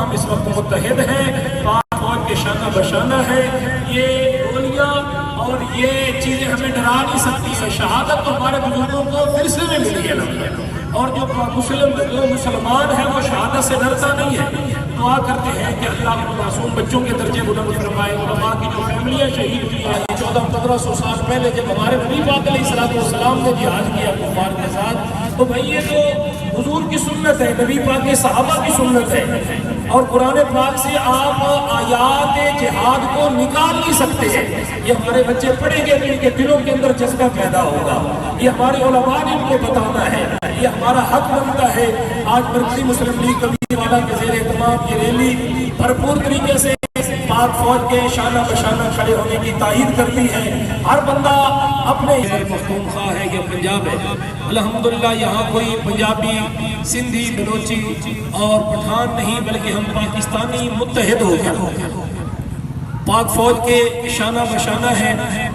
ہم اس وقت متحد ہیں، پاک فوج کے شانہ بشانہ ہے۔ یہ گولیاں اور یہ چیزیں ہمیں ڈرا نہیں سکتی ہیں۔ شہادت تو ہمارے بزرگوں کو ورثے میں ملی ہے اور جو مسلمان ہے وہ شہادت سے ڈرتا نہیں ہے۔ دعا کرتے ہیں کہ اللہ ان معصوم بچوں کے درجے بلند فرمائے، علماء کی جو فیملیاں شہید کی ہیں 1400-1500 سال پہلے جب ہمارے نبی پاک علیہ السلام نے جہاد کیا کفار کے ساتھ، تو بھئی یہ تو حضور کی سنت ہے، نبی پاک کے صحابہ کی سنت ہے، اور قرآن پاک سے آپ آیات جہاد کو نکال نہیں سکتے ہیں۔ یہ ہمارے بچے پڑھیں گے تو ان کے دلوں کے اندر جذبہ پیدا ہوگا، یہ ہمارے علماء نے ان کو بتانا ہے، یہ ہمارا حق بنتا ہے۔ آج مرکزی مسلم لیگ کمیٹی والا کے زیر اہتمام یہ ریلی بھرپور طریقے سے پاک فوج کے شانہ بشانہ کھڑے ہونے کی تائید کرتی ہے۔ ہر بندہ اپنے پختونخوا ہے یا پنجاب ہے، الحمدللہ یہاں کوئی پنجابی، سندھی، بلوچی اور پٹھان نہیں، بلکہ ہم پاکستانی متحد ہو گئے، پاک فوج کے شانہ بشانہ ہیں۔